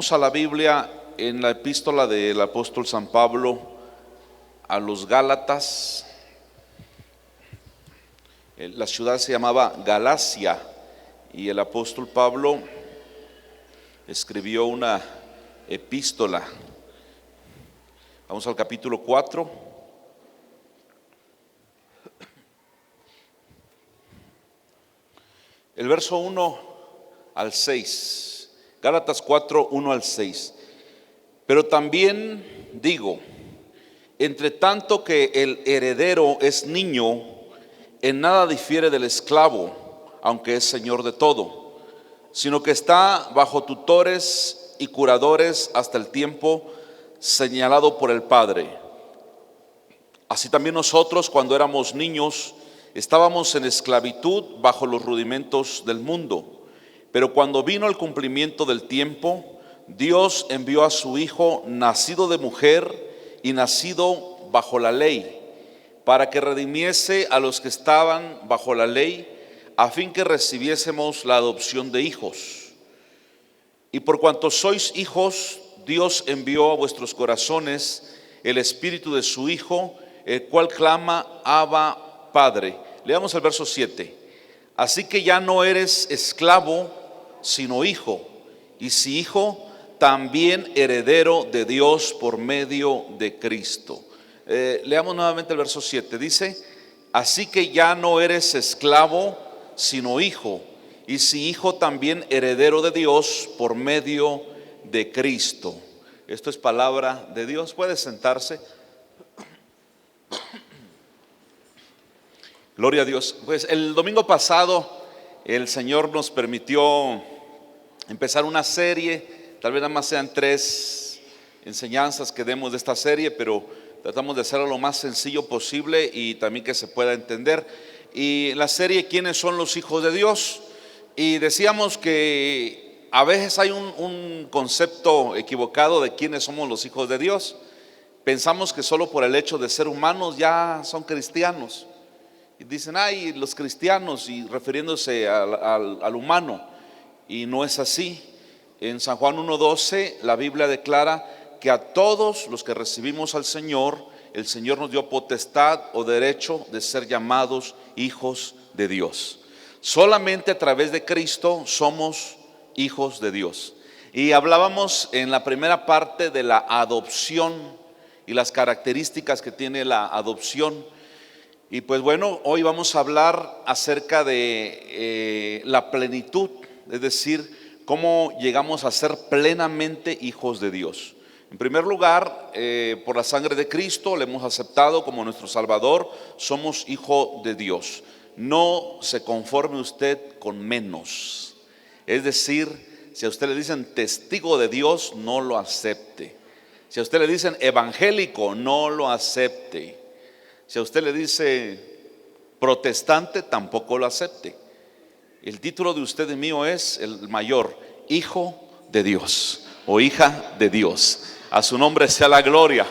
Vamos a la Biblia en la epístola del apóstol San Pablo a los Gálatas. La ciudad se llamaba Galacia y el apóstol Pablo escribió una epístola. Vamos al capítulo 4. El verso 1 al 6. Gálatas 4, 1 al 6. Pero también digo, entre tanto que el heredero es niño, en nada difiere del esclavo, aunque es señor de todo, sino que está bajo tutores y curadores hasta el tiempo señalado por el Padre. Así también nosotros, cuando éramos niños, estábamos en esclavitud bajo los rudimentos del mundo. Pero cuando vino el cumplimiento del tiempo, Dios envió a su Hijo, nacido de mujer y nacido bajo la ley, para que redimiese a los que estaban bajo la ley, a fin que recibiésemos la adopción de hijos. Y por cuanto sois hijos, Dios envió a vuestros corazones el Espíritu de su Hijo, el cual clama, Abba, Padre. Leamos el verso 7. Así que ya no eres esclavo, sino hijo, y si hijo, también heredero de Dios por medio de Cristo. Leamos nuevamente el verso 7. Dice, así que ya no eres esclavo, sino hijo, y si hijo, también heredero de Dios por medio de Cristo. Esto es palabra de Dios. Puede sentarse. Gloria a Dios. Pues el domingo pasado el Señor nos permitió empezar una serie. Tal vez nada más sean 3 enseñanzas que demos de esta serie, pero tratamos de hacerlo lo más sencillo posible y también que se pueda entender. Y la serie, ¿quiénes son los hijos de Dios? Y decíamos que a veces hay un concepto equivocado de quiénes somos los hijos de Dios. Pensamos que solo por el hecho de ser humanos ya son cristianos. Y dicen, ay, los cristianos, y refiriéndose al humano. Y no es así. En San Juan 1:12 la Biblia declara que a todos los que recibimos al Señor, el Señor nos dio potestad o derecho de ser llamados hijos de Dios. Solamente a través de Cristo somos hijos de Dios. Y hablábamos en la primera parte de la adopción y las características que tiene la adopción. Y pues bueno, hoy vamos a hablar acerca de la plenitud, es decir, cómo llegamos a ser plenamente hijos de Dios. En primer lugar, por la sangre de Cristo le hemos aceptado como nuestro Salvador, somos hijo de Dios. No se conforme usted con menos. Es decir, si a usted le dicen testigo de Dios, no lo acepte. Si a usted le dicen evangélico, no lo acepte. Si a usted le dice protestante, tampoco lo acepte. El título de usted y mío es el mayor, hijo de Dios o hija de Dios. A su nombre sea la gloria.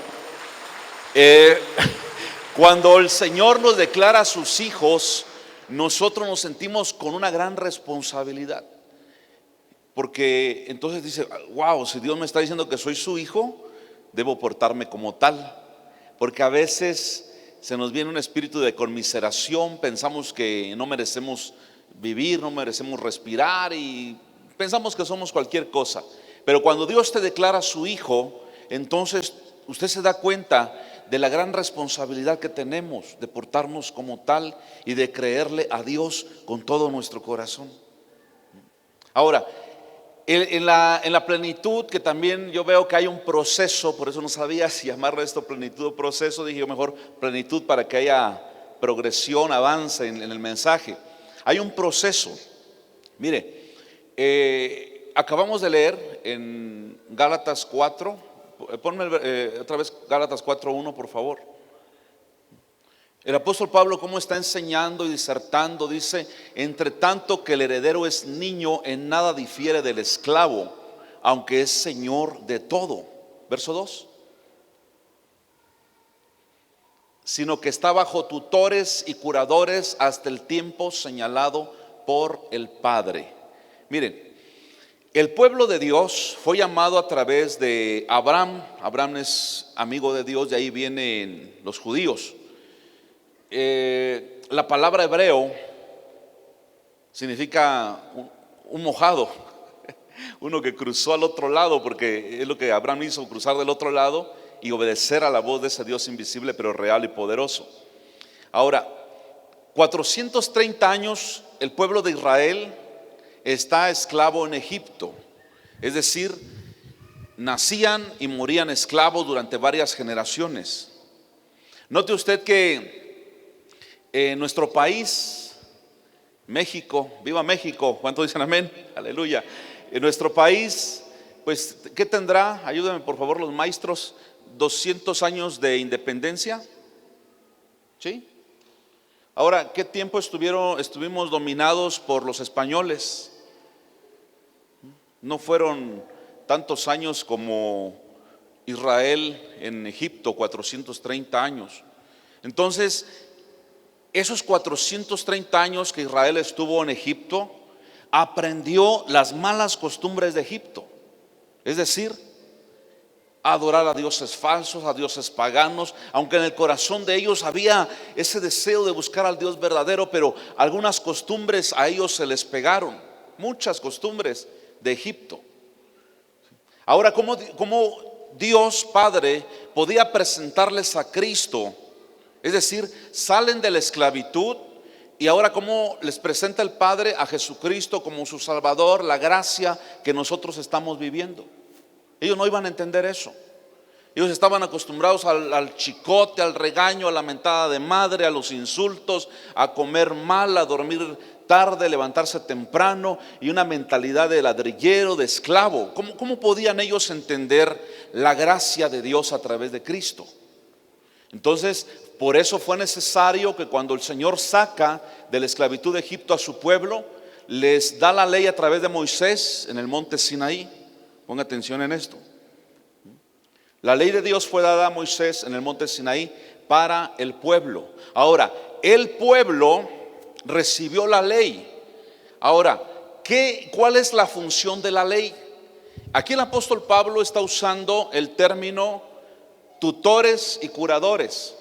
Cuando el Señor nos declara a sus hijos, nosotros nos sentimos con una gran responsabilidad. Porque entonces dice, wow, si Dios me está diciendo que soy su hijo, debo portarme como tal. Porque a veces se nos viene un espíritu de conmiseración, pensamos que no merecemos vivir, no merecemos respirar y pensamos que somos cualquier cosa. Pero cuando Dios te declara su hijo, entonces usted se da cuenta de la gran responsabilidad que tenemos de portarnos como tal y de creerle a Dios con todo nuestro corazón. Ahora, en la plenitud, que también yo veo que hay un proceso, por eso no sabía si llamarle esto plenitud o proceso, dije yo mejor plenitud para que haya progresión, avance en el mensaje. Hay un proceso. Mire, acabamos de leer en Gálatas 4, ponme otra vez Gálatas 4:1 por favor. El apóstol Pablo, cómo está enseñando y disertando, dice, entre tanto que el heredero es niño, en nada difiere del esclavo, aunque es señor de todo. Verso 2. Sino que está bajo tutores y curadores hasta el tiempo señalado por el Padre. Miren, El pueblo de Dios fue llamado a través de Abraham. Abraham es amigo de Dios, de ahí vienen los judíos. La palabra hebreo significa un mojado, uno que cruzó al otro lado, porque es lo que Abraham hizo, cruzar del otro lado y obedecer a la voz de ese Dios invisible pero real y poderoso. Ahora, 430 años el pueblo de Israel está esclavo en Egipto, es decir, nacían y morían esclavos durante varias generaciones. Note usted que en nuestro país, México, viva México, ¿cuántos dicen amén? Aleluya. En nuestro país, pues, ¿qué tendrá? Ayúdenme por favor los maestros, 200 años de independencia, ¿sí? Ahora, ¿qué tiempo estuvimos dominados por los españoles? No fueron tantos años como Israel en Egipto, 430 años. Entonces, esos 430 años que Israel estuvo en Egipto, aprendió las malas costumbres de Egipto. Es decir, adorar a dioses falsos, a dioses paganos, aunque en el corazón de ellos había ese deseo de buscar al Dios verdadero, pero algunas costumbres a ellos se les pegaron, muchas costumbres de Egipto. Ahora, ¿cómo Dios Padre podía presentarles a Cristo? Es decir, salen de la esclavitud y ahora cómo les presenta el Padre a Jesucristo como su Salvador, la gracia que nosotros estamos viviendo. Ellos no iban a entender eso. Ellos estaban acostumbrados al chicote, al regaño, a la mentada de madre, a los insultos, a comer mal, a dormir tarde, levantarse temprano y una mentalidad de ladrillero, de esclavo. ¿Cómo podían ellos entender la gracia de Dios a través de Cristo? Entonces, por eso fue necesario que cuando el Señor saca de la esclavitud de Egipto a su pueblo, les da la ley a través de Moisés en el monte Sinaí. Ponga atención en esto. La ley de Dios fue dada a Moisés en el monte Sinaí para el pueblo. Ahora, el pueblo recibió la ley. Ahora, ¿cuál es la función de la ley? Aquí el apóstol Pablo está usando el término tutores y curadores.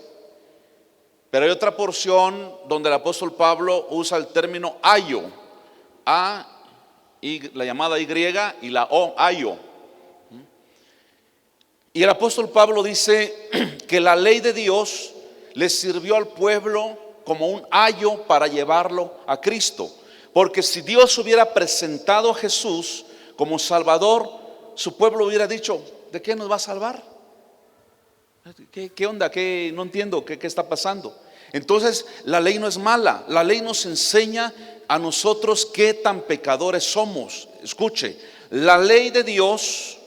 Pero hay otra porción donde el apóstol Pablo usa el término ayo, la llamada Y y la O, ayo. Y el apóstol Pablo dice que la ley de Dios le sirvió al pueblo como un ayo para llevarlo a Cristo. Porque si Dios hubiera presentado a Jesús como Salvador, su pueblo hubiera dicho, ¿de qué nos va a salvar? ¿Qué onda? No entiendo, ¿qué está pasando? Entonces, la ley no es mala. La ley nos enseña a nosotros qué tan pecadores somos. Escuche, la ley de Dios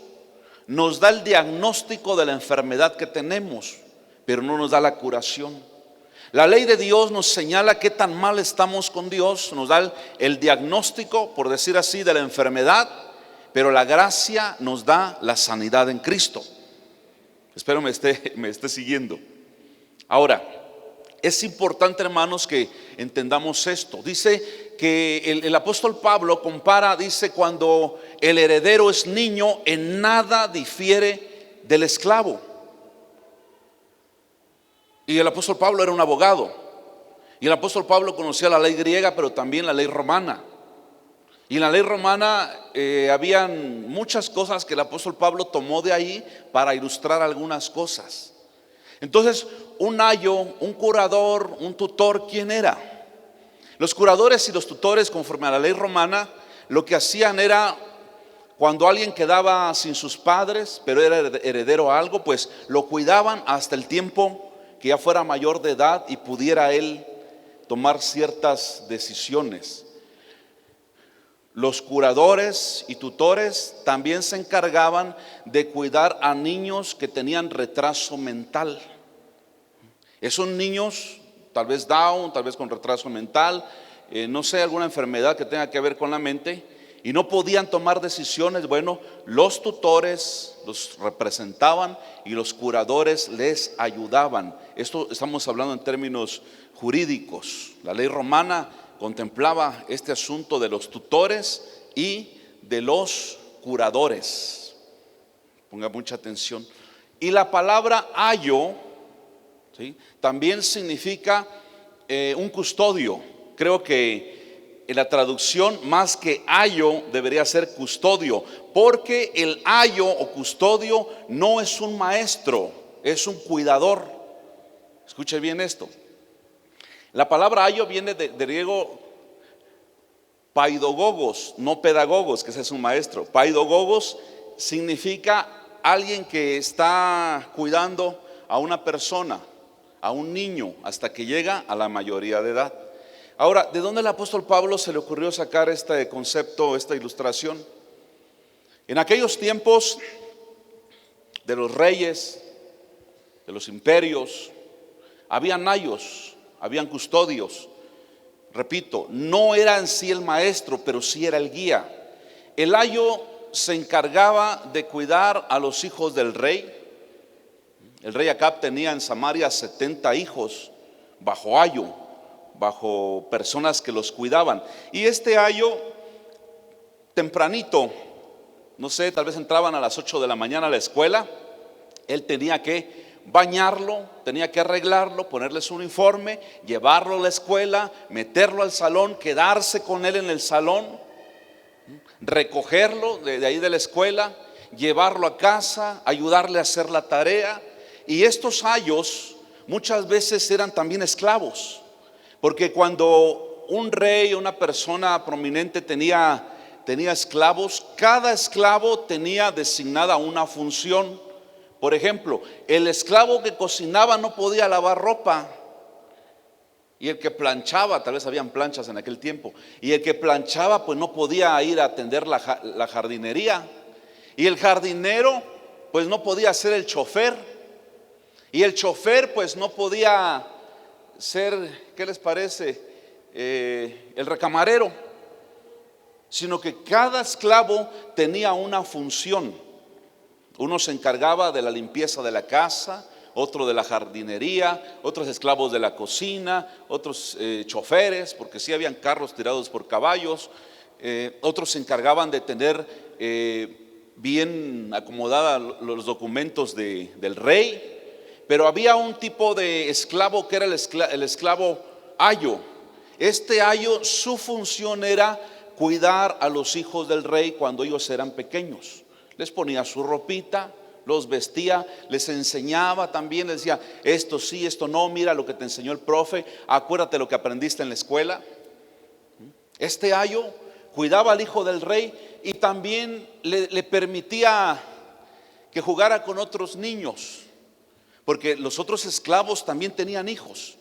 nos da el diagnóstico de la enfermedad que tenemos, pero no nos da la curación. La ley de Dios nos señala qué tan mal estamos con Dios, nos da el diagnóstico, por decir así, de la enfermedad, pero la gracia nos da la sanidad en Cristo. Espero me esté siguiendo. Ahora, es importante, hermanos, que entendamos esto. Dice que el apóstol Pablo compara, dice, cuando el heredero es niño, en nada difiere del esclavo. Y el apóstol Pablo era un abogado. Y el apóstol Pablo conocía la ley griega, pero también la ley romana. Y en la ley romana habían muchas cosas que el apóstol Pablo tomó de ahí para ilustrar algunas cosas. Entonces, un ayo, un curador, un tutor, ¿quién era? Los curadores y los tutores, conforme a la ley romana, lo que hacían era, cuando alguien quedaba sin sus padres, pero era heredero a algo, pues lo cuidaban hasta el tiempo que ya fuera mayor de edad y pudiera él tomar ciertas decisiones. Los curadores y tutores también se encargaban de cuidar a niños que tenían retraso mental. Esos niños, tal vez Down, tal vez con retraso mental, no sé, alguna enfermedad que tenga que ver con la mente, y no podían tomar decisiones. Bueno, los tutores los representaban y los curadores les ayudaban. Esto estamos hablando en términos jurídicos. La ley romana contemplaba este asunto de los tutores y de los curadores. Ponga mucha atención. Y la palabra ayo, ¿sí?, también significa un custodio. Creo que en la traducción, más que ayo, debería ser custodio, porque el ayo o custodio no es un maestro, es un cuidador. Escuche bien esto. La palabra ayo viene de griego paidogogos, no pedagogos, que ese es un maestro. Paidogogos significa alguien que está cuidando a una persona, a un niño, hasta que llega a la mayoría de edad. Ahora, ¿de dónde el apóstol Pablo se le ocurrió sacar este concepto, esta ilustración? En aquellos tiempos de los reyes, de los imperios, habían ayos, habían custodios. Repito, no era en sí el maestro, pero sí era el guía. El ayo se encargaba de cuidar a los hijos del rey. El rey Acab tenía en Samaria 70 hijos bajo ayo, bajo personas que los cuidaban. Y este ayo, tempranito, no sé, tal vez entraban a las 8 de la mañana a la escuela, él tenía que bañarlo, tenía que arreglarlo, ponerle su uniforme, llevarlo a la escuela, meterlo al salón, quedarse con él en el salón, recogerlo de ahí de la escuela, llevarlo a casa, ayudarle a hacer la tarea. Y estos ayos muchas veces eran también esclavos, porque cuando un rey, una persona prominente tenía esclavos, cada esclavo tenía designada una función. Por ejemplo, el esclavo que cocinaba no podía lavar ropa, y el que planchaba, tal vez habían planchas en aquel tiempo, y el que planchaba pues no podía ir a atender la jardinería, y el jardinero pues no podía ser el chofer, y el chofer pues no podía ser, ¿qué les parece?, el recamarero, sino que cada esclavo tenía una función. Uno se encargaba de la limpieza de la casa, otro de la jardinería, otros esclavos de la cocina, otros choferes, porque sí habían carros tirados por caballos, otros se encargaban de tener bien acomodados los documentos del rey. Pero había un tipo de esclavo que era el esclavo ayo. Este ayo, su función era cuidar a los hijos del rey cuando ellos eran pequeños. Les ponía su ropita, los vestía, les enseñaba también, les decía, esto sí, esto no, mira lo que te enseñó el profe, acuérdate lo que aprendiste en la escuela. Este ayo cuidaba al hijo del rey y también le permitía que jugara con otros niños, porque los otros esclavos también tenían hijos.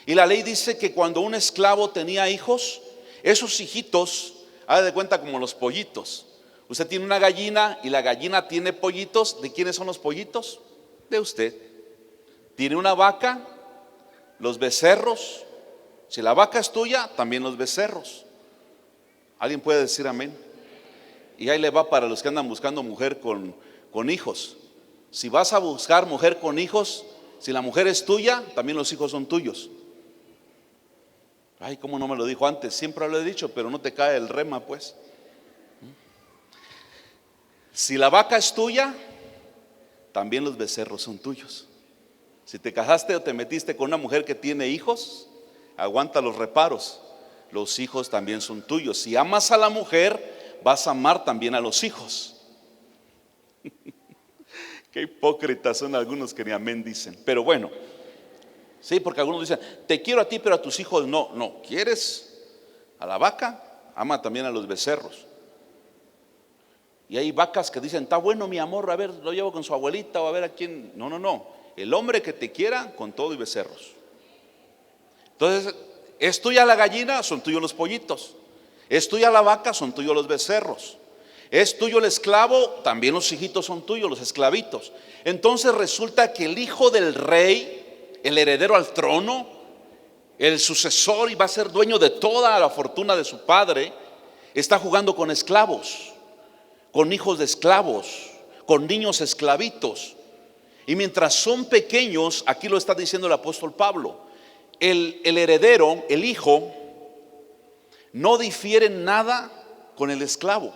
Y la ley dice que cuando un esclavo tenía hijos, esos hijitos, haga de cuenta como los pollitos. Usted tiene una gallina y la gallina tiene pollitos. ¿De quiénes son los pollitos? De usted. Tiene una vaca, los becerros. Si la vaca es tuya, también los becerros. ¿Alguien puede decir amén? Y ahí le va para los que andan buscando mujer con hijos. Si vas a buscar mujer con hijos, si la mujer es tuya, también los hijos son tuyos. Ay, ¿cómo no me lo dijo antes? Siempre lo he dicho, pero no te cae el rema, pues. Si la vaca es tuya, también los becerros son tuyos. Si te casaste o te metiste con una mujer que tiene hijos, aguanta los reparos. Los hijos también son tuyos. Si amas a la mujer, vas a amar también a los hijos. Qué hipócritas son algunos que ni amén dicen. Pero bueno, sí, porque algunos dicen, te quiero a ti, pero a tus hijos no. No, ¿quieres a la vaca? Ama también a los becerros. Y hay vacas que dicen, está bueno mi amor, a ver, lo llevo con su abuelita o a ver a quién. No, el hombre que te quiera con todo y becerros. Entonces, es tuya la gallina, son tuyos los pollitos. Es tuya la vaca, son tuyos los becerros. Es tuyo el esclavo, también los hijitos son tuyos, los esclavitos. Entonces resulta que el hijo del rey, el heredero al trono, el sucesor y va a ser dueño de toda la fortuna de su padre, está jugando con esclavos, con hijos de esclavos, con niños esclavitos. Y mientras son pequeños, aquí lo está diciendo el apóstol Pablo, el heredero, el hijo, no difiere en nada con el esclavo.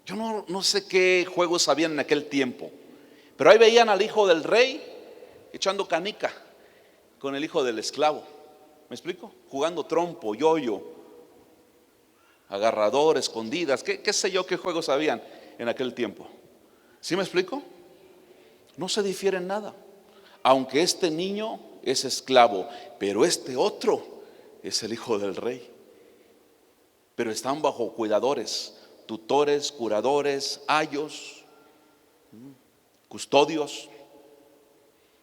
Yo no sé qué juegos habían en aquel tiempo, pero ahí veían al hijo del rey echando canica con el hijo del esclavo. ¿Me explico? Jugando trompo, yoyo, agarrador, escondidas, qué sé yo qué juegos habían en aquel tiempo. ¿Sí me explico? No se difiere en nada. Aunque este niño es esclavo, pero este otro es el hijo del rey. Pero están bajo cuidadores, tutores, curadores, ayos, custodios,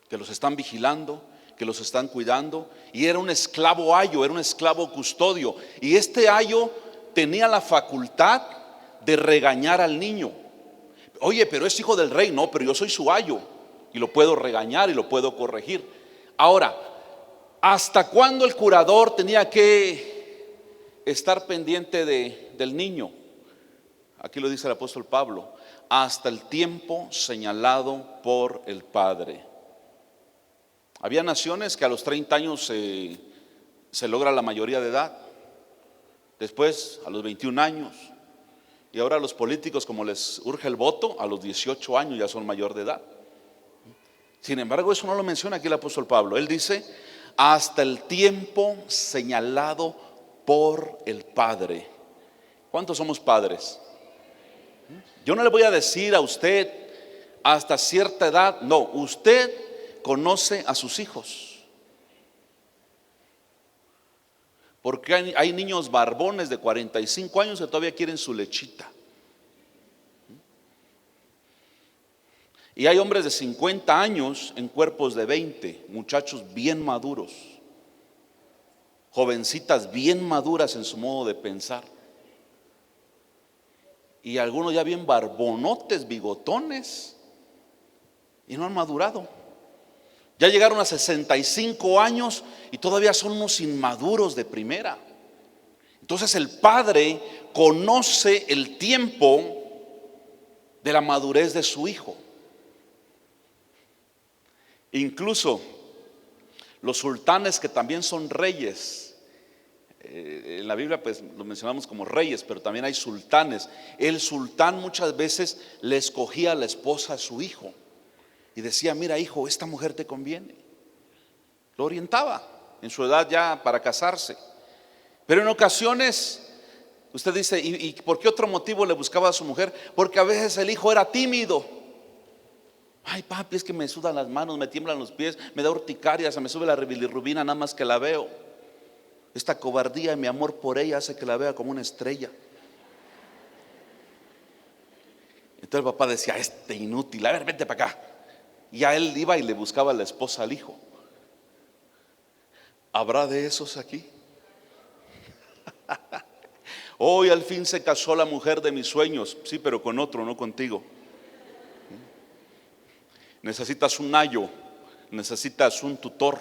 que los están vigilando, que los están cuidando. Y era un esclavo ayo, era un esclavo custodio. Y este ayo tenía la facultad de regañar al niño. Oye, pero es hijo del rey. No, pero yo soy su ayo y lo puedo regañar y lo puedo corregir. Ahora, ¿hasta cuándo el curador tenía que estar pendiente del niño? Aquí lo dice el apóstol Pablo: hasta el tiempo señalado por el Padre. Había naciones que a los 30 años se logra la mayoría de edad, después a los 21 años, y ahora los políticos, como les urge el voto, a los 18 años ya son mayor de edad. Sin embargo, eso no lo menciona aquí el apóstol Pablo. Él dice: hasta el tiempo señalado por el Padre. ¿Cuántos somos padres? Yo no le voy a decir a usted hasta cierta edad. No, usted conoce a sus hijos. Porque hay niños barbones de 45 años que todavía quieren su lechita. Y hay hombres de 50 años en cuerpos de 20, muchachos bien maduros, jovencitas bien maduras en su modo de pensar. Y algunos ya bien barbonotes, bigotones, y no han madurado. Ya llegaron a 65 años y todavía son unos inmaduros de primera. Entonces el padre conoce el tiempo de la madurez de su hijo. Incluso los sultanes, que también son reyes, en la Biblia pues lo mencionamos como reyes, pero también hay sultanes. El sultán muchas veces le escogía a la esposa a su hijo y decía: mira, hijo, esta mujer te conviene. Lo orientaba en su edad ya para casarse. Pero en ocasiones usted dice: ¿y por qué otro motivo le buscaba a su mujer? Porque a veces el hijo era tímido. Ay, papi, es que me sudan las manos, me tiemblan los pies, me da urticaria, se me sube la bilirrubina nada más que la veo. Esta cobardía y mi amor por ella hace que la vea como una estrella. Entonces el papá decía: este inútil, a ver, vente para acá. Y a él iba y le buscaba a la esposa al hijo. ¿Habrá de esos aquí? Hoy al fin se casó la mujer de mis sueños. Sí, pero con otro, no contigo. Necesitas un ayo, necesitas un tutor.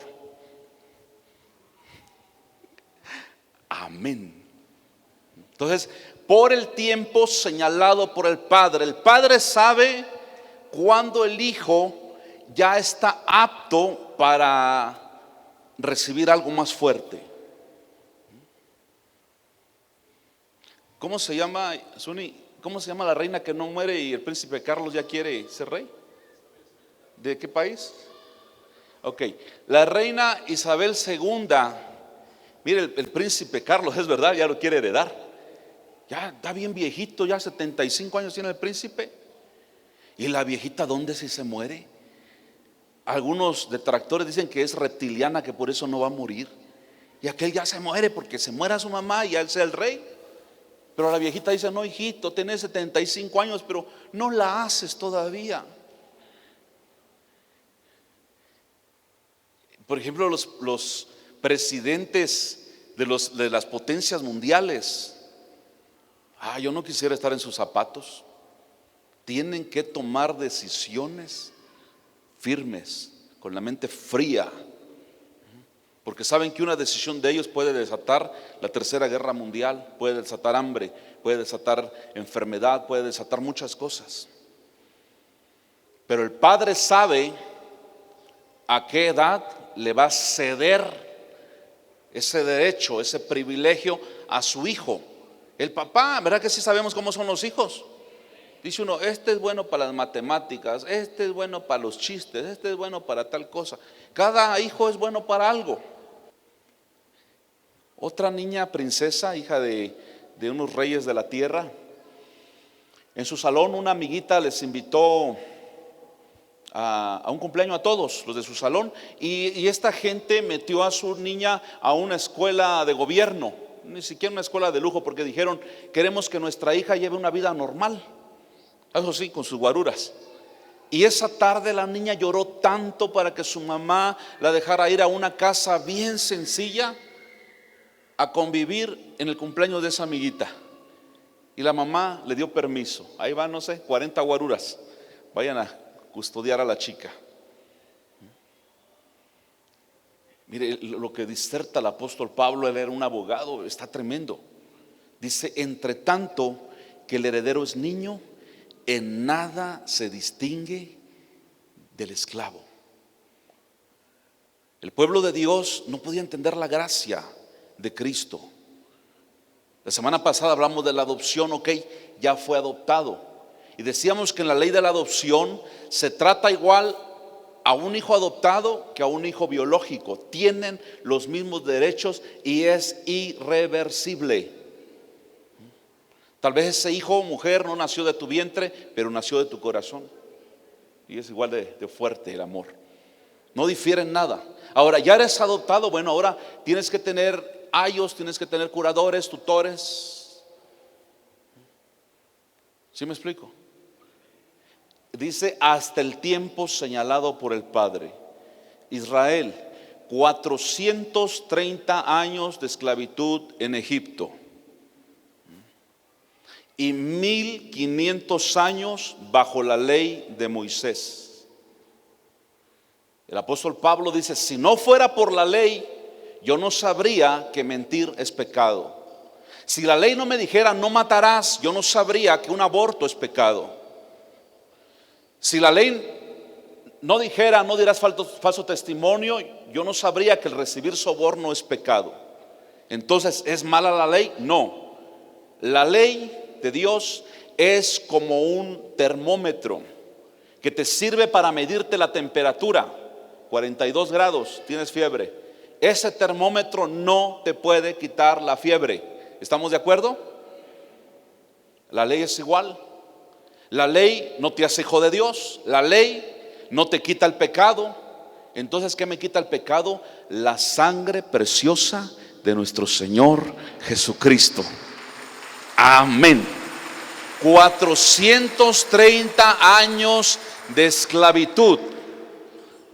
Amén. Entonces, por el tiempo señalado por el Padre sabe cuándo el hijo ya está apto para recibir algo más fuerte. ¿Cómo se llama, Suni? ¿Cómo se llama la reina que no muere y el príncipe Carlos ya quiere ser rey? ¿De qué país? Ok, la reina Isabel II. Mire, el príncipe Carlos, es verdad, ya lo quiere heredar. Ya está bien viejito, ya 75 años tiene el príncipe. ¿Y la viejita dónde si se muere? Algunos detractores dicen que es reptiliana, que por eso no va a morir. Y aquel ya se muere porque se muera su mamá y él sea el rey. Pero la viejita dice: no, hijito, tenés 75 años, pero no la haces todavía. Por ejemplo, los presidentes de las potencias mundiales, yo no quisiera estar en sus zapatos. Tienen que tomar decisiones firmes, con la mente fría, porque saben que una decisión de ellos puede desatar la tercera guerra mundial, puede desatar hambre, puede desatar enfermedad, puede desatar muchas cosas. Pero el Padre sabe a qué edad le va a ceder ese derecho, ese privilegio a su hijo. El papá, ¿verdad que sí sabemos cómo son los hijos? Dice uno, este es bueno para las matemáticas, este es bueno para los chistes, este es bueno para tal cosa. Cada hijo es bueno para algo. Otra niña princesa, hija de unos reyes de la tierra, en su salón una amiguita les invitó a un cumpleaños a todos los de su salón, y esta gente metió a su niña a una escuela de gobierno, ni siquiera una escuela de lujo, porque dijeron, queremos que nuestra hija lleve una vida normal, eso sí, con sus guaruras. Y esa tarde la niña lloró tanto para que su mamá la dejara ir a una casa bien sencilla a convivir en el cumpleaños de esa amiguita. Y la mamá le dio permiso. Ahí van, no sé, 40 guaruras, vayan a custodiar a la chica. Mire lo que diserta el apóstol Pablo, él era un abogado, está tremendo. Dice, entre tanto que el heredero es niño, en nada se distingue del esclavo. El pueblo de Dios no podía entender la gracia de Cristo. La semana pasada hablamos de la adopción, ok, ya fue adoptado. Y decíamos que en la ley de la adopción se trata igual a un hijo adoptado que a un hijo biológico. Tienen los mismos derechos y es irreversible. Tal vez ese hijo o mujer no nació de tu vientre, pero nació de tu corazón. Y es igual de fuerte el amor. No difiere en nada. Ahora, ya eres adoptado, bueno, ahora tienes que tener ayos, tienes que tener curadores, tutores. ¿Sí me explico? Dice, hasta el tiempo señalado por el Padre. Israel, 430 años de esclavitud en Egipto y 1500 años bajo la ley de Moisés. El apóstol Pablo dice, si no fuera por la ley, yo no sabría que mentir es pecado. Si la ley no me dijera no matarás, yo no sabría que un aborto es pecado. Si la ley no dijera no dirás falso testimonio, yo no sabría que el recibir soborno es pecado. Entonces, ¿es mala la ley? No. La ley de Dios es como un termómetro que te sirve para medirte la temperatura. 42 grados, tienes fiebre. Ese termómetro no te puede quitar la fiebre. ¿Estamos de acuerdo? La ley es igual. La ley no te hace hijo de Dios. La ley no te quita el pecado. Entonces, ¿qué me quita el pecado? La sangre preciosa de nuestro Señor Jesucristo. Amén. 430 años de esclavitud.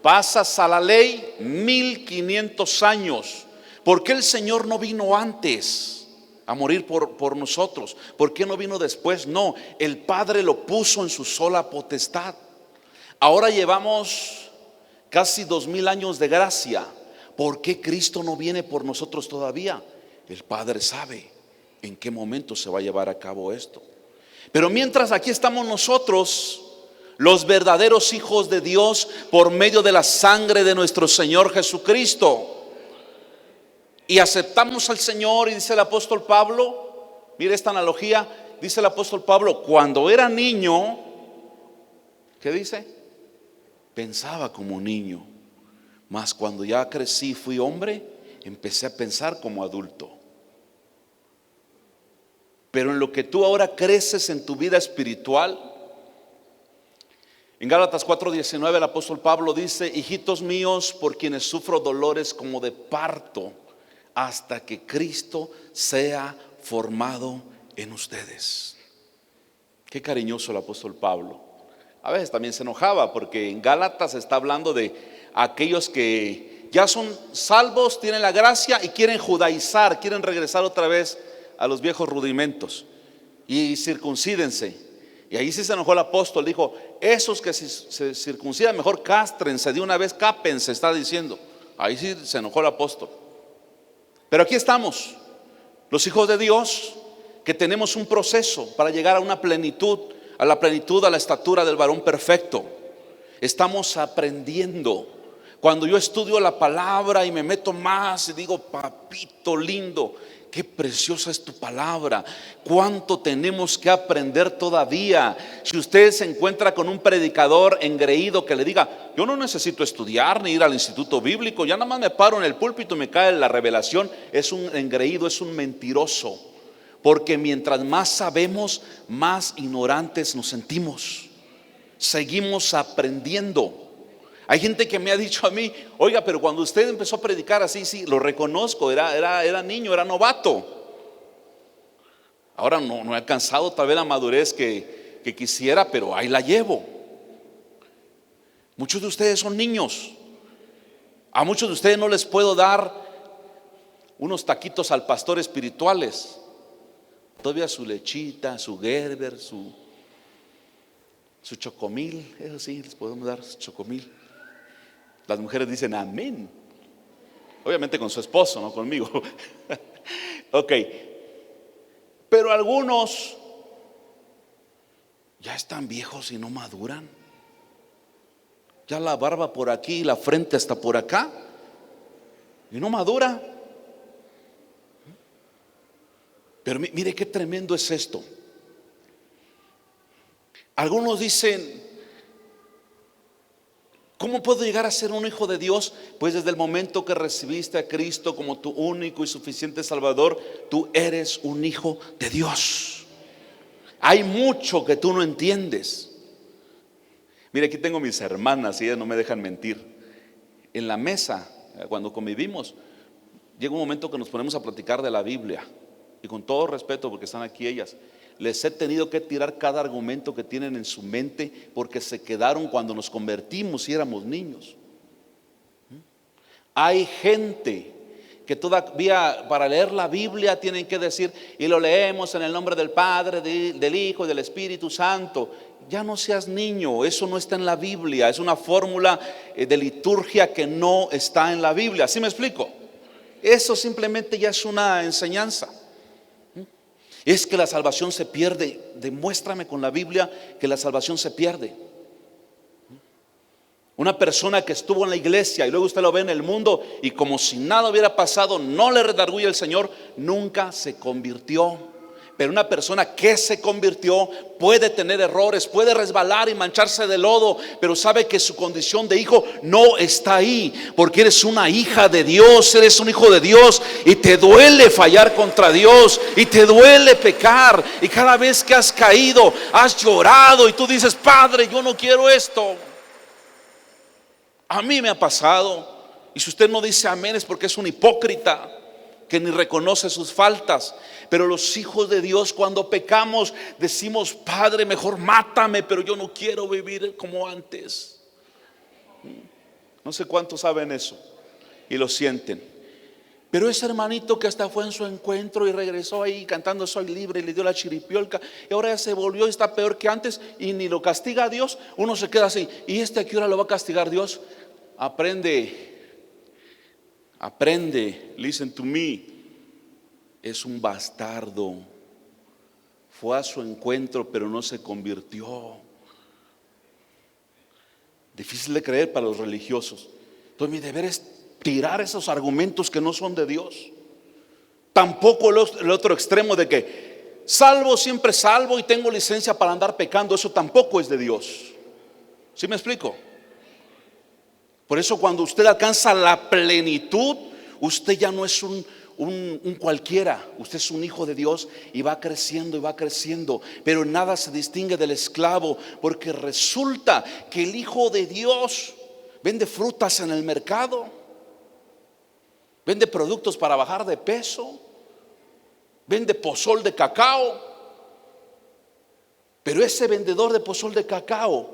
Pasas a la ley, 1500 años. ¿Por qué el Señor no vino antes a morir por nosotros? ¿Por qué no vino después? No, el Padre lo puso en su sola potestad. Ahora llevamos casi 2000 años de gracia. ¿Por qué Cristo no viene por nosotros todavía? El Padre sabe en qué momento se va a llevar a cabo esto. Pero mientras aquí estamos nosotros, los verdaderos hijos de Dios, por medio de la sangre de nuestro Señor Jesucristo, y aceptamos al Señor. Y dice el apóstol Pablo, mire esta analogía, dice el apóstol Pablo, cuando era niño, ¿qué dice? Pensaba como niño, mas cuando ya crecí y fui hombre, empecé a pensar como adulto. Pero en lo que tú ahora creces en tu vida espiritual, en Gálatas 4:19 el apóstol Pablo dice, hijitos míos, por quienes sufro dolores como de parto, hasta que Cristo sea formado en ustedes. Qué cariñoso el apóstol Pablo. A veces también se enojaba, porque en Gálatas está hablando de aquellos que ya son salvos, tienen la gracia y quieren judaizar, quieren regresar otra vez a los viejos rudimentos y circuncídense. Y ahí sí se enojó el apóstol, dijo, esos que se circuncidan mejor cástrense de una vez, cápense, está diciendo. Ahí sí se enojó el apóstol. Pero aquí estamos, los hijos de Dios, que tenemos un proceso para llegar a una plenitud, a la plenitud, a la estatura del varón perfecto. Estamos aprendiendo. Cuando yo estudio la palabra y me meto más y digo, papito lindo, qué preciosa es tu palabra, cuánto tenemos que aprender todavía. Si usted se encuentra con un predicador engreído que le diga, yo no necesito estudiar ni ir al instituto bíblico, ya nada más me paro en el púlpito y me cae la revelación, es un engreído, es un mentiroso. Porque mientras más sabemos, más ignorantes nos sentimos. Seguimos aprendiendo. Hay gente que me ha dicho a mí, oiga, pero cuando usted empezó a predicar así, sí, lo reconozco, era niño, era novato. Ahora no he alcanzado tal vez la madurez que quisiera, pero ahí la llevo. Muchos de ustedes son niños. A muchos de ustedes no les puedo dar unos taquitos al pastor espirituales. Todavía su lechita, su Gerber, su chocomil, eso sí, les podemos dar su chocomil. Las mujeres dicen amén. Obviamente con su esposo, no conmigo. Ok. Pero algunos ya están viejos y no maduran. Ya la barba por aquí, la frente hasta por acá, y no madura. Pero mire qué tremendo es esto. Algunos dicen, ¿cómo puedo llegar a ser un hijo de Dios? Pues desde el momento que recibiste a Cristo como tu único y suficiente Salvador, tú eres un hijo de Dios. Hay mucho que tú no entiendes. Mire, aquí tengo mis hermanas y ellas no me dejan mentir. En la mesa, cuando convivimos, llega un momento que nos ponemos a platicar de la Biblia. Y con todo respeto, porque están aquí ellas, les he tenido que tirar cada argumento que tienen en su mente, porque se quedaron cuando nos convertimos y éramos niños. Hay gente que todavía para leer la Biblia tienen que decir, y lo leemos en el nombre del Padre, del Hijo y del Espíritu Santo. Ya no seas niño, eso no está en la Biblia, es una fórmula de liturgia que no está en la Biblia. ¿Sí me explico? Eso simplemente ya es una enseñanza. Es que la salvación se pierde. Demuéstrame con la Biblia que la salvación se pierde. Una persona que estuvo en la iglesia y luego usted lo ve en el mundo y como si nada hubiera pasado, no le redarguye el Señor, nunca se convirtió. Pero una persona que se convirtió puede tener errores, puede resbalar y mancharse de lodo, pero sabe que su condición de hijo no está ahí, porque eres una hija de Dios, eres un hijo de Dios, y te duele fallar contra Dios, y te duele pecar, y cada vez que has caído, has llorado, y tú dices, Padre, yo no quiero esto. A mí me ha pasado, y si usted no dice amén es porque es un hipócrita que ni reconoce sus faltas. Pero los hijos de Dios, cuando pecamos, decimos, Padre, mejor mátame, pero yo no quiero vivir como antes. No sé cuántos saben eso y lo sienten. Pero ese hermanito que hasta fue en su encuentro y regresó ahí cantando soy libre y le dio la chiripiolca, y ahora ya se volvió y está peor que antes y ni lo castiga a Dios, uno se queda así, ¿y a qué hora lo va a castigar Dios? Aprende, listen to me. Es un bastardo. Fue a su encuentro pero no se convirtió. Difícil de creer para los religiosos. Entonces mi deber es tirar esos argumentos que no son de Dios. Tampoco el otro extremo de que salvo, siempre salvo y tengo licencia para andar pecando. Eso tampoco es de Dios. ¿Sí me explico? Por eso cuando usted alcanza la plenitud, usted ya no es un cualquiera, usted es un hijo de Dios y va creciendo, pero en nada se distingue del esclavo, porque resulta que el hijo de Dios vende frutas en el mercado, vende productos para bajar de peso, vende pozol de cacao, pero ese vendedor de pozol de cacao,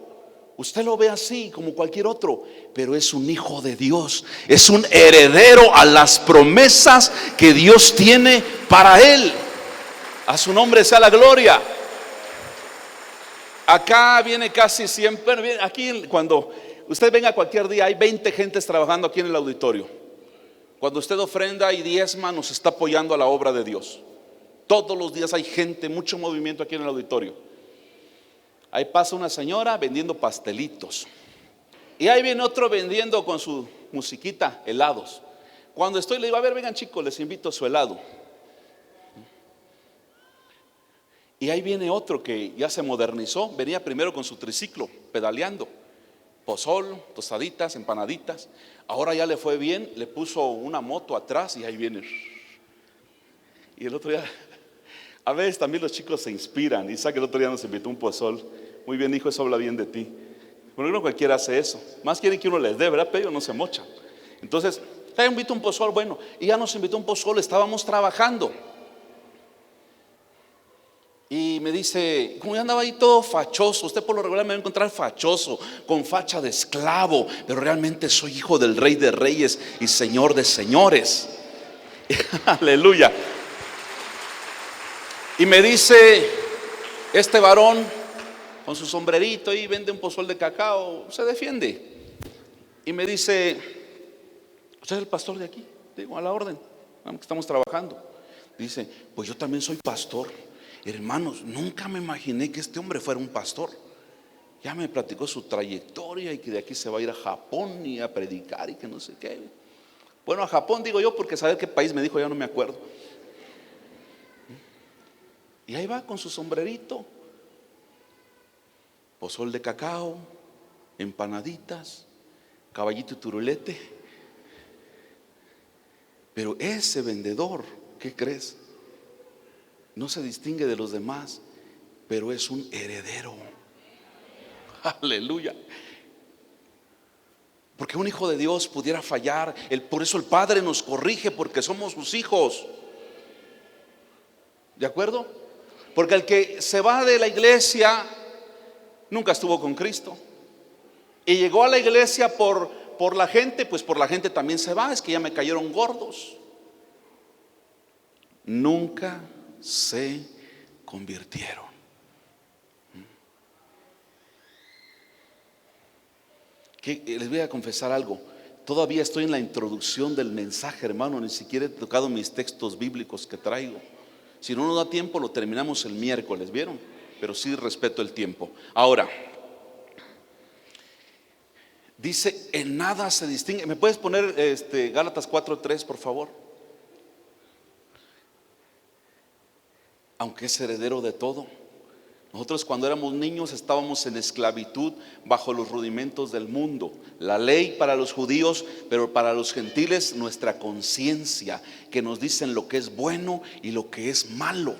usted lo ve así como cualquier otro, pero es un hijo de Dios, es un heredero a las promesas que Dios tiene para él. A su nombre sea la gloria. Acá viene casi siempre, aquí cuando usted venga cualquier día, hay 20 gentes trabajando aquí en el auditorio. Cuando usted ofrenda y diezma, nos está apoyando a la obra de Dios. Todos los días hay gente, mucho movimiento aquí en el auditorio. Ahí pasa una señora vendiendo pastelitos. Y ahí viene otro vendiendo con su musiquita helados. Cuando estoy le digo, a ver, vengan chicos, les invito a su helado. Y ahí viene otro que ya se modernizó. Venía primero con su triciclo, pedaleando. Pozol, tostaditas, empanaditas. Ahora ya le fue bien, le puso una moto atrás y ahí viene. Y el otro día, a veces también los chicos se inspiran. Isaac el otro día nos invitó un pozol. Muy bien, hijo, eso habla bien de ti. Bueno, no cualquiera hace eso. Más quieren que uno les dé, ¿verdad? Pero ellos no se mochan. Entonces, te invito un pozol, bueno, y ya nos invitó un pozol, estábamos trabajando. Y me dice, como yo andaba ahí todo fachoso, usted por lo regular me va a encontrar fachoso, con facha de esclavo, pero realmente soy hijo del Rey de Reyes y Señor de Señores. Aleluya. Y me dice este varón con su sombrerito y vende un pozol de cacao, se defiende. Y me dice, ¿usted es el pastor de aquí? Digo, a la orden, estamos trabajando. Dice, pues yo también soy pastor. Hermanos, nunca me imaginé que este hombre fuera un pastor. Ya me platicó su trayectoria y que de aquí se va a ir a Japón y a predicar y que no sé qué. Bueno, a Japón digo yo porque saber qué país me dijo ya no me acuerdo. Y ahí va con su sombrerito, pozol de cacao, empanaditas, caballito y turulete. Pero ese vendedor, ¿qué crees? No se distingue de los demás, pero es un heredero. Aleluya. Porque un hijo de Dios pudiera fallar, por eso el Padre nos corrige, porque somos sus hijos. ¿De acuerdo? Porque el que se va de la iglesia nunca estuvo con Cristo. Y llegó a la iglesia por la gente, pues por la gente también se va. Es que ya me cayeron gordos. Nunca se convirtieron. Les voy a confesar algo. Todavía estoy en la introducción del mensaje, hermano. Ni siquiera he tocado mis textos bíblicos que traigo. Si no nos da tiempo, lo terminamos el miércoles, ¿vieron? Pero sí respeto el tiempo. Ahora, dice, en nada se distingue. ¿Me puedes poner Gálatas 4:3, por favor? Aunque es heredero de todo. Nosotros cuando éramos niños estábamos en esclavitud bajo los rudimentos del mundo. La ley para los judíos, pero para los gentiles nuestra conciencia, que nos dicen lo que es bueno y lo que es malo.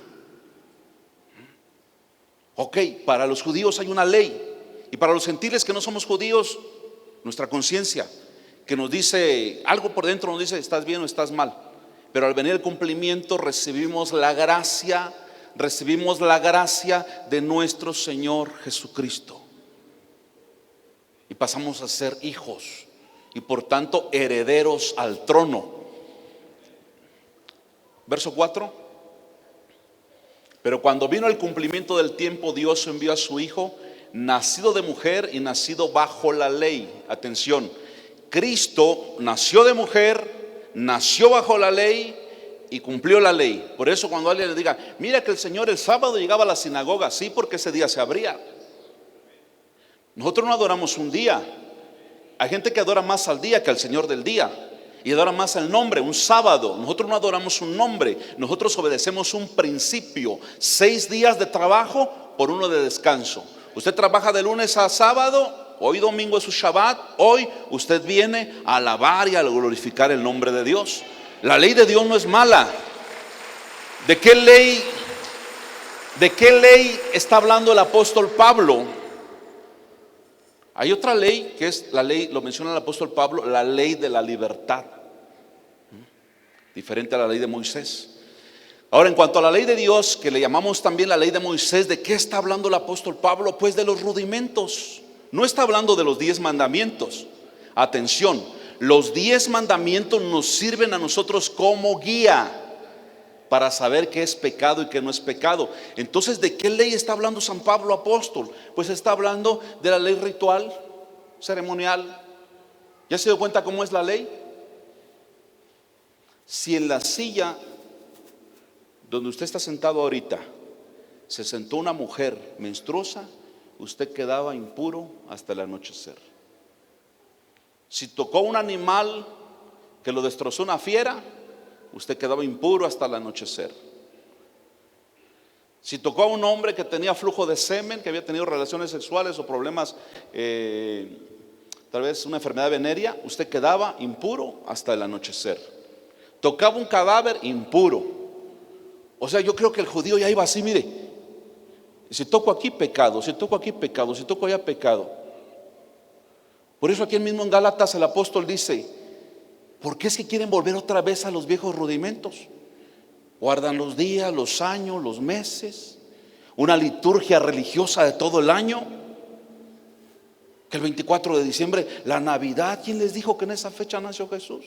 Ok, para los judíos hay una ley, y para los gentiles que no somos judíos, nuestra conciencia, que nos dice, algo por dentro nos dice, estás bien o estás mal. Pero al venir el cumplimiento recibimos la gracia de nuestro Señor Jesucristo y pasamos a ser hijos y por tanto herederos al trono. Verso 4. Pero cuando vino el cumplimiento del tiempo, Dios envió a su Hijo, nacido de mujer y nacido bajo la ley. Atención, Cristo nació de mujer, nació bajo la ley y cumplió la ley. Por eso cuando alguien le diga, mira que el Señor el sábado llegaba a la sinagoga, sí, porque ese día se abría. Nosotros no adoramos un día. Hay gente que adora más al día que al Señor del día, y adora más el nombre, un sábado. Nosotros no adoramos un nombre, nosotros obedecemos un principio: 6 días de trabajo por 1 de descanso. Usted trabaja de lunes a sábado, hoy domingo es su Shabbat, hoy usted viene a alabar y a glorificar el nombre de Dios. La ley de Dios no es mala. ¿De qué ley está hablando el apóstol Pablo? Hay otra ley que es la ley, lo menciona el apóstol Pablo, la ley de la libertad, diferente a la ley de Moisés. Ahora, en cuanto a la ley de Dios, que le llamamos también la ley de Moisés, ¿de qué está hablando el apóstol Pablo? Pues de los rudimentos. No está hablando de los 10 mandamientos. Atención, los 10 mandamientos nos sirven a nosotros como guía para saber qué es pecado y qué no es pecado. Entonces, ¿de qué ley está hablando San Pablo apóstol? Pues está hablando de la ley ritual, ceremonial. ¿Ya se dio cuenta cómo es la ley? Si en la silla donde usted está sentado ahorita se sentó una mujer menstruosa, usted quedaba impuro hasta el anochecer. Si tocó un animal que lo destrozó una fiera, usted quedaba impuro hasta el anochecer. Si tocó a un hombre que tenía flujo de semen, que había tenido relaciones sexuales o problemas, tal vez una enfermedad venérea, usted quedaba impuro hasta el anochecer. Tocaba un cadáver, impuro. O sea, yo creo que el judío ya iba así, mire, si toco aquí, pecado, si toco aquí, pecado, si toco allá, pecado. Por eso aquí mismo en Gálatas el apóstol dice: ¿por qué es que quieren volver otra vez a los viejos rudimentos? Guardan los días, los años, los meses, una liturgia religiosa de todo el año. Que el 24 de diciembre, la Navidad, ¿quién les dijo que en esa fecha nació Jesús?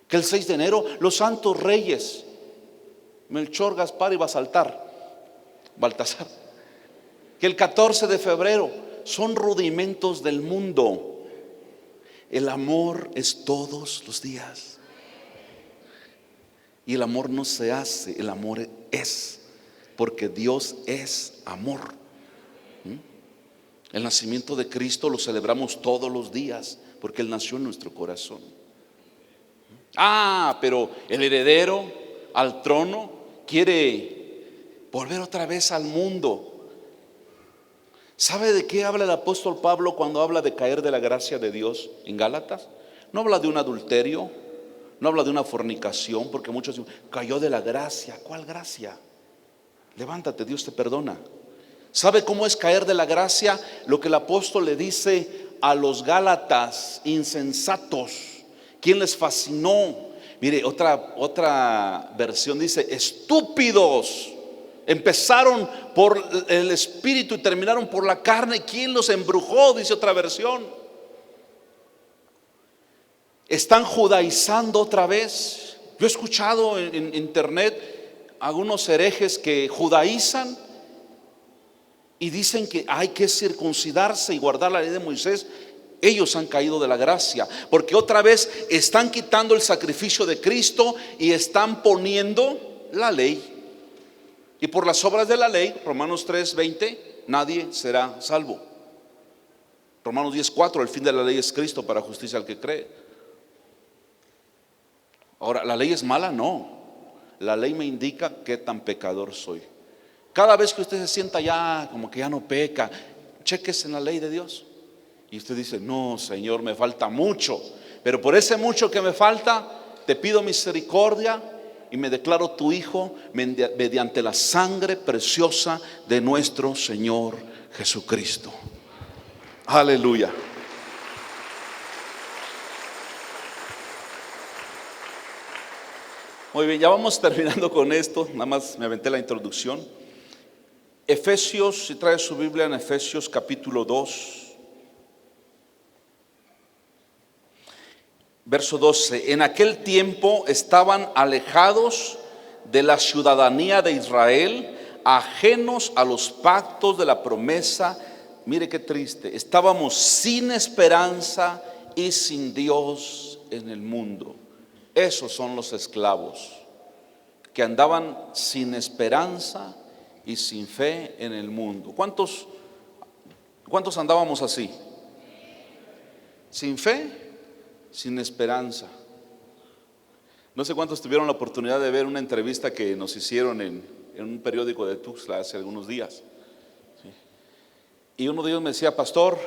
Que el 6 de enero, los santos reyes, Melchor, Gaspar y Baltasar. Que el 14 de febrero, son rudimentos del mundo. El amor es todos los días. Y el amor no se hace, el amor es, porque Dios es amor. El nacimiento de Cristo lo celebramos todos los días, porque Él nació en nuestro corazón. Pero el heredero al trono quiere volver otra vez al mundo. ¿Sabe de qué habla el apóstol Pablo cuando habla de caer de la gracia de Dios en Gálatas? No habla de un adulterio, no habla de una fornicación, porque muchos dicen, cayó de la gracia. ¿Cuál gracia? Levántate, Dios te perdona. ¿Sabe cómo es caer de la gracia? Lo que el apóstol le dice a los Gálatas: insensatos. ¿Quién les fascinó? Mire, otra versión dice: estúpidos. Empezaron por el espíritu y terminaron por la carne. ¿Quién los embrujó? Dice otra versión. Están judaizando otra vez. Yo he escuchado en internet algunos herejes que judaizan y dicen que hay que circuncidarse y guardar la ley de Moisés. Ellos han caído de la gracia, porque otra vez están quitando el sacrificio de Cristo y están poniendo la ley. Y por las obras de la ley, Romanos 3:20, nadie será salvo. Romanos 10:4, el fin de la ley es Cristo para justicia al que cree. Ahora, ¿la ley es mala? No. La ley me indica qué tan pecador soy. Cada vez que usted se sienta ya como que ya no peca, cheques en la ley de Dios. Y usted dice: no, Señor, me falta mucho, pero por ese mucho que me falta, te pido misericordia y me declaro tu hijo mediante la sangre preciosa de nuestro Señor Jesucristo. Aleluya. Muy bien, ya vamos terminando con esto. Nada más me aventé la introducción. Efesios, si trae su Biblia, en Efesios capítulo 2, verso 12. En aquel tiempo estaban alejados de la ciudadanía de Israel, ajenos a los pactos de la promesa. Mire qué triste. Estábamos sin esperanza y sin Dios en el mundo. Esos son los esclavos que andaban sin esperanza y sin fe en el mundo. ¿Cuántos andábamos así? Sin fe, sin esperanza. No sé cuántos tuvieron la oportunidad de ver una entrevista que nos hicieron en un periódico de Tuxtla hace algunos días. ¿Sí? Y uno de ellos me decía: pastor,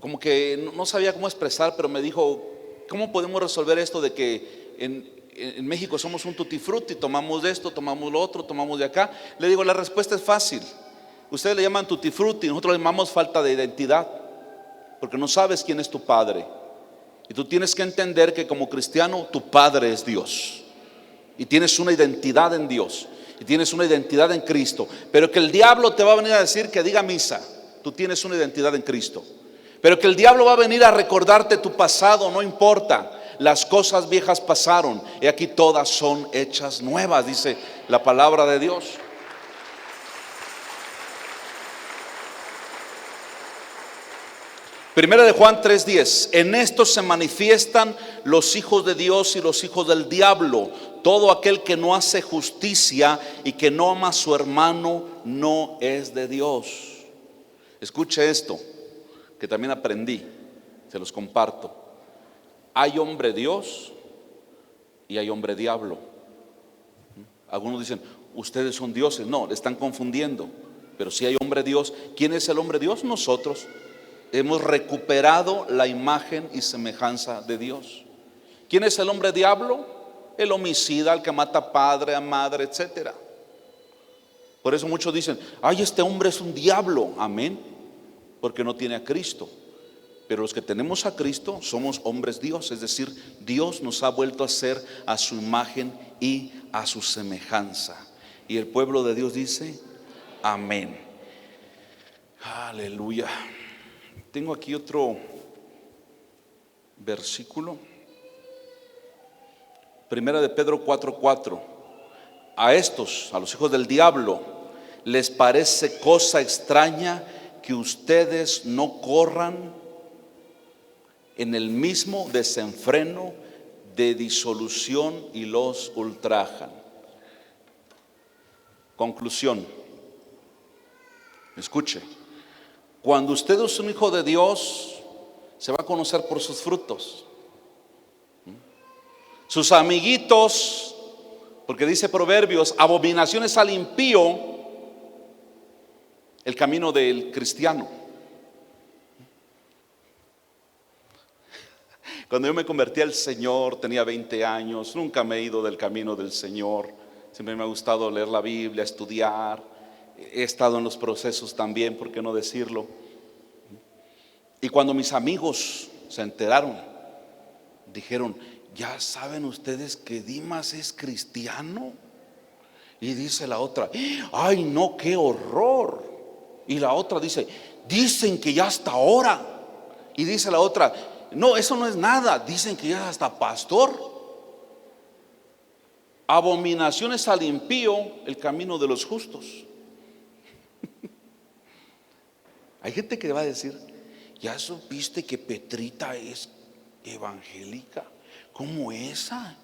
como que no sabía cómo expresar, pero me dijo: ¿cómo podemos resolver esto de que en México somos un tutti frutti? Tomamos de esto, tomamos lo otro, tomamos de acá. Le digo: la respuesta es fácil. Ustedes le llaman tutti frutti, nosotros le llamamos falta de identidad, porque no sabes quién es tu padre. Y tú tienes que entender que como cristiano tu padre es Dios, y tienes una identidad en Dios, y tienes una identidad en Cristo. Pero que el diablo te va a venir a decir que diga misa, tú tienes una identidad en Cristo. Pero que el diablo va a venir a recordarte tu pasado, no importa. Las cosas viejas pasaron y aquí todas son hechas nuevas, dice la palabra de Dios. Primera de Juan 3:10. En esto se manifiestan los hijos de Dios y los hijos del diablo. Todo aquel que no hace justicia y que no ama a su hermano no es de Dios. Escuche esto, que también aprendí, se los comparto. Hay hombre Dios y hay hombre diablo. Algunos dicen: ustedes son dioses. No, le están confundiendo. Pero si hay hombre Dios, ¿quién es el hombre Dios? Nosotros. Hemos recuperado la imagen y semejanza de Dios. ¿Quién es el hombre diablo? El homicida, el que mata padre, a madre, etcétera. Por eso muchos dicen, ay, este hombre es un diablo. Amén. Porque no tiene a Cristo. Pero los que tenemos a Cristo somos hombres Dios. Es decir, Dios nos ha vuelto a hacer a su imagen y a su semejanza. Y el pueblo de Dios dice, amén. Aleluya. Tengo aquí otro versículo. Primera de Pedro 4:4. A estos, a los hijos del diablo, les parece cosa extraña que ustedes no corran en el mismo desenfreno de disolución y los ultrajan. Conclusión. Escuche. Cuando usted es un hijo de Dios, se va a conocer por sus frutos. Sus amiguitos, porque dice Proverbios, abominaciones al impío, el camino del cristiano. Cuando yo me convertí al Señor, tenía 20 años, nunca me he ido del camino del Señor. Siempre me ha gustado leer la Biblia, estudiar. He estado en los procesos también, ¿por qué no decirlo? Y cuando mis amigos se enteraron, dijeron, ¿ya saben ustedes que Dimas es cristiano? Y dice la otra, ay no, qué horror. Y la otra dice, dicen que ya hasta ahora. Y dice la otra, no, eso no es nada, dicen que ya hasta pastor. Abominaciones al impío, el camino de los justos. Hay gente que va a decir, ¿ya supiste que Petrita es evangélica? ¿Cómo esa?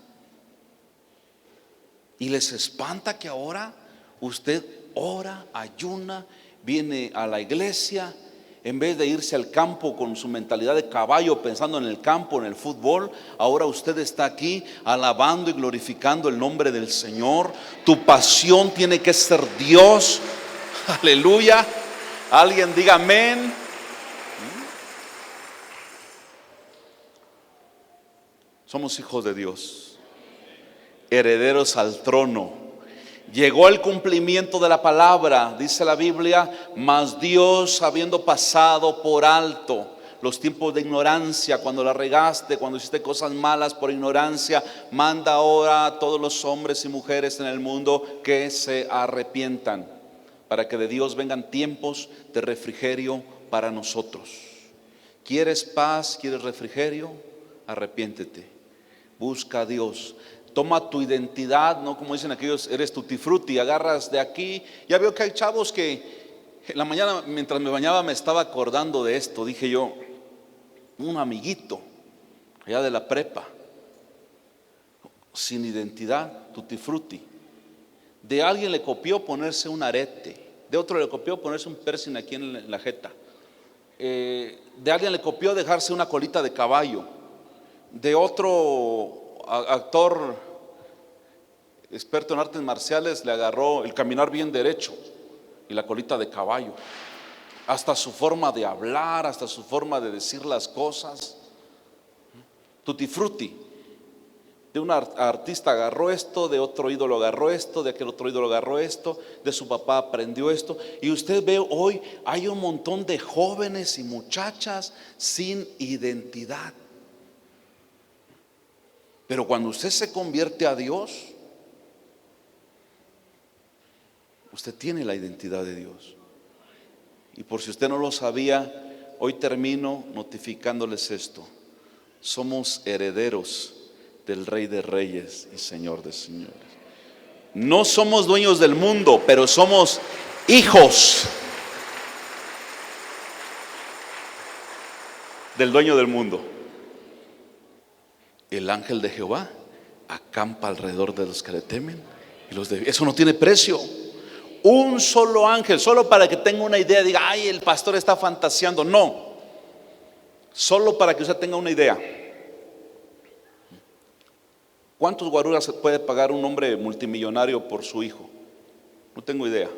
Y les espanta que ahora usted ora, ayuna, viene a la iglesia, en vez de irse al campo con su mentalidad de caballo, pensando en el campo, en el fútbol, ahora usted está aquí alabando y glorificando el nombre del Señor. Tu pasión tiene que ser Dios. Aleluya. Alguien diga amén. Somos hijos de Dios, herederos al trono. Llegó el cumplimiento de la palabra, dice la Biblia, mas Dios, habiendo pasado por alto los tiempos de ignorancia, cuando la regaste, cuando hiciste cosas malas por ignorancia, manda ahora a todos los hombres y mujeres en el mundo que se arrepientan, para que de Dios vengan tiempos de refrigerio para nosotros. ¿Quieres paz? ¿Quieres refrigerio? Arrepiéntete, busca a Dios. Toma tu identidad, no como dicen aquellos, eres tutti frutti, agarras de aquí. Ya veo que hay chavos que en la mañana mientras me bañaba me estaba acordando de esto. Dije yo, un amiguito allá de la prepa, sin identidad, tutti frutti. De alguien le copió ponerse un arete, de otro le copió ponerse un piercing aquí en la jeta, de alguien le copió dejarse una colita de caballo, de otro actor experto en artes marciales le agarró el caminar bien derecho y la colita de caballo. Hasta su forma de hablar, hasta su forma de decir las cosas, tutti frutti. De un artista agarró esto, de otro ídolo agarró esto, de aquel otro ídolo agarró esto, de su papá aprendió esto. Y usted ve hoy hay un montón de jóvenes y muchachas sin identidad. Pero cuando usted se convierte a Dios, usted tiene la identidad de Dios. Y por si usted no lo sabía, hoy termino notificándoles esto. Somos herederos del Rey de Reyes y Señor de Señores. No somos dueños del mundo, pero somos hijos del dueño del mundo. El ángel de Jehová acampa alrededor de los que le temen y los de... Eso no tiene precio. Un solo ángel, solo para que tenga una idea, diga, ay, el pastor está fantaseando. No, solo para que usted tenga una idea. ¿Cuántos guaruras puede pagar un hombre multimillonario por su hijo? No tengo idea.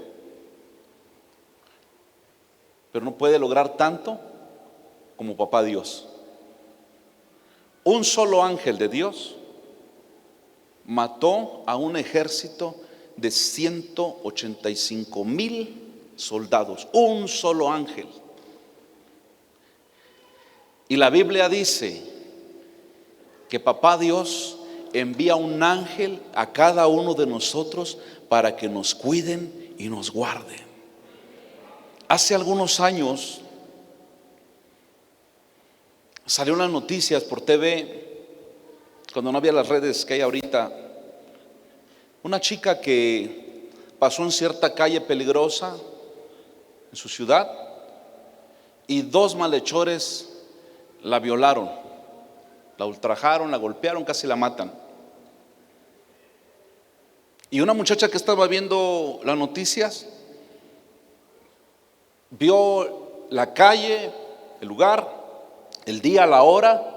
Pero no puede lograr tanto como papá Dios. Un solo ángel de Dios mató a un ejército de 185,000 soldados. Un solo ángel. Y la Biblia dice que papá Dios envía un ángel a cada uno de nosotros para que nos cuiden y nos guarden. Hace algunos años salieron las noticias por TV, cuando no había las redes que hay ahorita, una chica que pasó en cierta calle peligrosa en su ciudad y dos malhechores la violaron, la ultrajaron, la golpearon, casi la matan. Y una muchacha que estaba viendo las noticias vio la calle, el lugar, el día, la hora.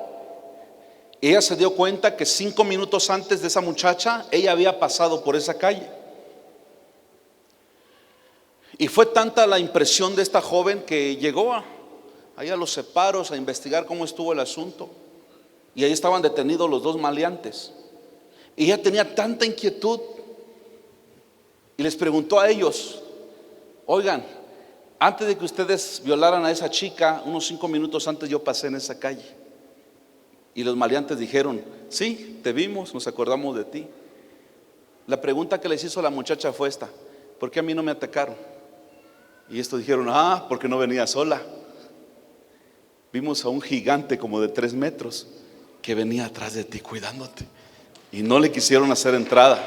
Ella se dio cuenta que 5 minutos antes de esa muchacha, ella había pasado por esa calle. Y fue tanta la impresión de esta joven que llegó ahí a los separos a investigar cómo estuvo el asunto. Y ahí estaban detenidos los dos maleantes. Y ella tenía tanta inquietud y les preguntó a ellos: oigan, antes de que ustedes violaran a esa chica, unos 5 minutos antes yo pasé en esa calle. Y los maleantes dijeron: sí, te vimos, nos acordamos de ti. La pregunta que les hizo la muchacha fue esta: ¿por qué a mí no me atacaron? Y estos dijeron: porque no venía sola. Vimos a un gigante como de 3 metros que venía atrás de ti cuidándote, y no le quisieron hacer entrada.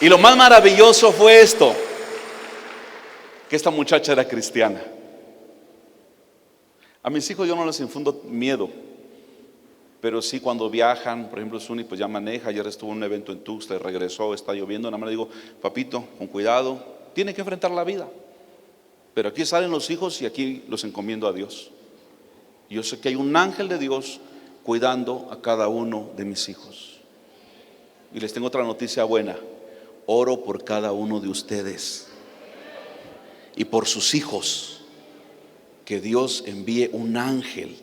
Y lo más maravilloso fue esto, que esta muchacha era cristiana. A mis hijos yo no les infundo miedo, pero sí cuando viajan, por ejemplo Suni pues ya maneja, ayer estuvo en un evento en Tuxtla y regresó, está lloviendo, nada más le digo: papito, con cuidado, tiene que enfrentar la vida. Pero aquí salen los hijos y aquí los encomiendo a Dios. Yo sé que hay un ángel de Dios cuidando a cada uno de mis hijos. Y les tengo otra noticia buena: oro por cada uno de ustedes y por sus hijos, que Dios envíe un ángel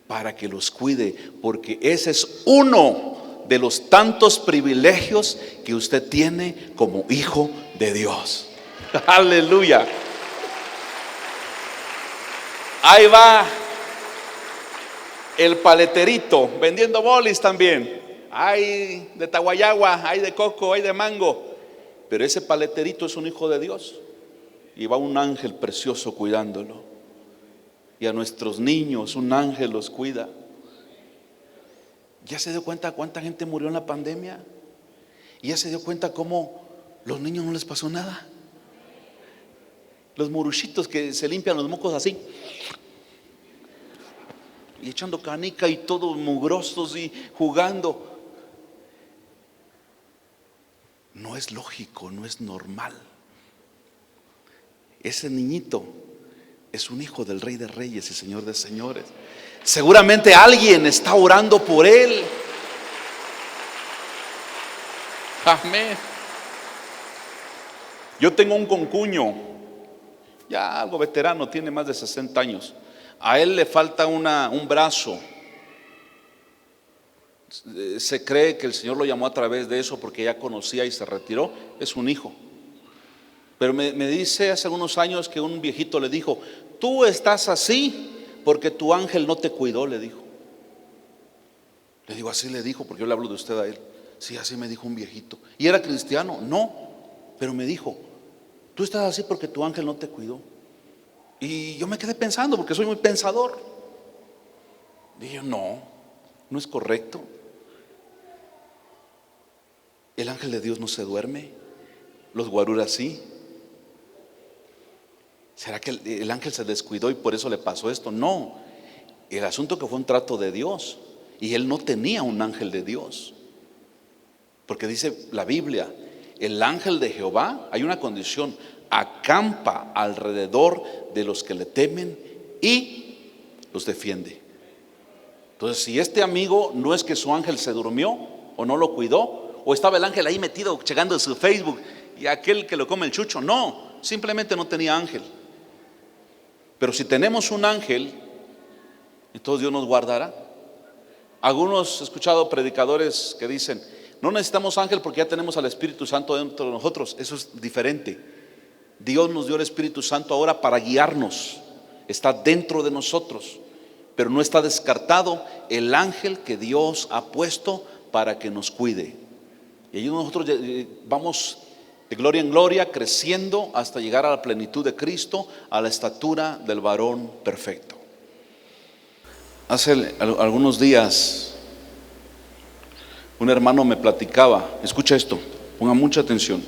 para que los cuide, porque ese es uno de los tantos privilegios que usted tiene como hijo de Dios. Aleluya. Ahí va el paleterito vendiendo bolis también. Hay de taguayagua, hay de coco, hay de mango. Pero ese paleterito es un hijo de Dios. Y va un ángel precioso cuidándolo. Y a nuestros niños un ángel los cuida. ¿Ya se dio cuenta cuánta gente murió en la pandemia? ¿Y ya se dio cuenta cómo los niños no les pasó nada? Los muruchitos que se limpian los mocos así, y echando canica y todos mugrosos y jugando. No es lógico, no es normal. Ese niñito es un hijo del Rey de Reyes y Señor de Señores. Seguramente alguien está orando por él. Amén. Yo tengo un concuño, ya algo veterano, tiene más de 60 años. A él le falta un brazo. Se cree que el Señor lo llamó a través de eso porque ya conocía y se retiró. Es un hijo. Pero me dice hace algunos años que un viejito le dijo: tú estás así porque tu ángel no te cuidó, le dijo. Le digo: así le dijo, porque yo le hablo de usted a él. Sí, así me dijo un viejito. ¿Y era cristiano? No, pero me dijo: tú estás así porque tu ángel no te cuidó. Y yo me quedé pensando, porque soy muy pensador. Dije: no es correcto. El ángel de Dios no se duerme, los guaruras sí. ¿Será que el ángel se descuidó y por eso le pasó esto? No, el asunto que fue un trato de Dios, y él no tenía un ángel de Dios. Porque dice la Biblia: el ángel de Jehová, hay una condición, acampa alrededor de los que le temen y los defiende. Entonces, si este amigo no es que su ángel se durmió o no lo cuidó, o estaba el ángel ahí metido checando su Facebook y aquel que lo come el chucho. No, simplemente no tenía ángel. Pero si tenemos un ángel, entonces Dios nos guardará. Algunos he escuchado predicadores que dicen: no necesitamos ángel porque ya tenemos al Espíritu Santo dentro de nosotros. Eso es diferente. Dios nos dio el Espíritu Santo ahora para guiarnos. Está dentro de nosotros, pero no está descartado el ángel que Dios ha puesto para que nos cuide. Y ahí nosotros vamos de gloria en gloria, creciendo hasta llegar a la plenitud de Cristo, a la estatura del varón perfecto. Hace algunos días un hermano me platicaba, escucha esto, ponga mucha atención,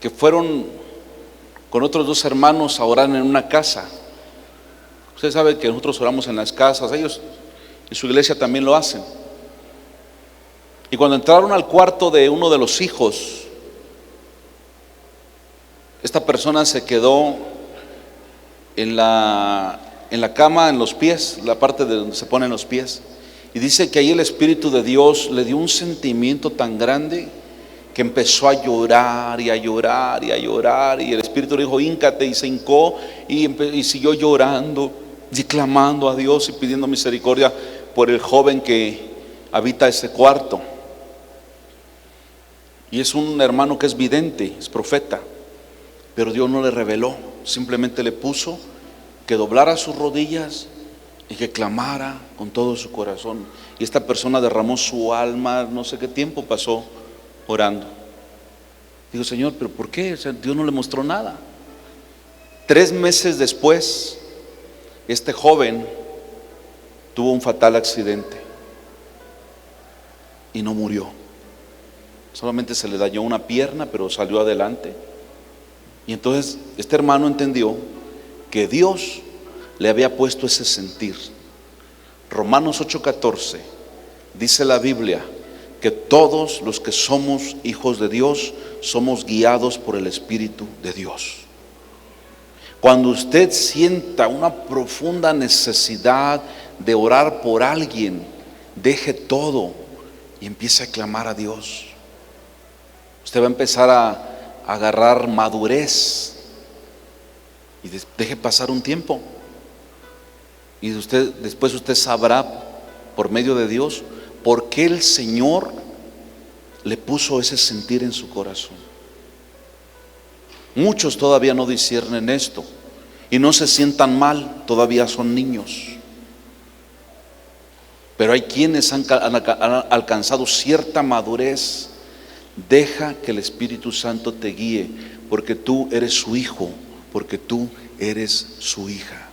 que fueron con otros 2 hermanos a orar en una casa. Usted sabe que nosotros oramos en las casas, ellos en su iglesia también lo hacen. Y cuando entraron al cuarto de uno de los hijos, esta persona se quedó en la cama, en los pies, la parte de donde se ponen los pies. Y dice que ahí el Espíritu de Dios le dio un sentimiento tan grande que empezó a llorar y a llorar y a llorar. Y el Espíritu le dijo: híncate, y se hincó y siguió llorando y clamando a Dios y pidiendo misericordia por el joven que habita ese cuarto. Y es un hermano que es vidente, es profeta, pero Dios no le reveló, simplemente le puso que doblara sus rodillas y que clamara con todo su corazón. Y esta persona derramó su alma, no sé qué tiempo pasó orando. Digo: Señor, ¿pero por qué? O sea, Dios no le mostró nada. 3 meses después, este joven tuvo un fatal accidente y no murió. Solamente se le dañó una pierna, pero salió adelante. Y entonces este hermano entendió que Dios le había puesto ese sentir. Romanos 8:14 dice la Biblia que todos los que somos hijos de Dios somos guiados por el Espíritu de Dios. Cuando usted sienta una profunda necesidad de orar por alguien, deje todo y empiece a clamar a Dios. Usted va a empezar a agarrar madurez y deje pasar un tiempo. Y después usted sabrá, por medio de Dios, por qué el Señor le puso ese sentir en su corazón. Muchos todavía no disciernen esto y no se sientan mal, todavía son niños. Pero hay quienes han alcanzado cierta madurez. Deja que el Espíritu Santo te guíe, porque tú eres su hijo, porque tú eres su hija.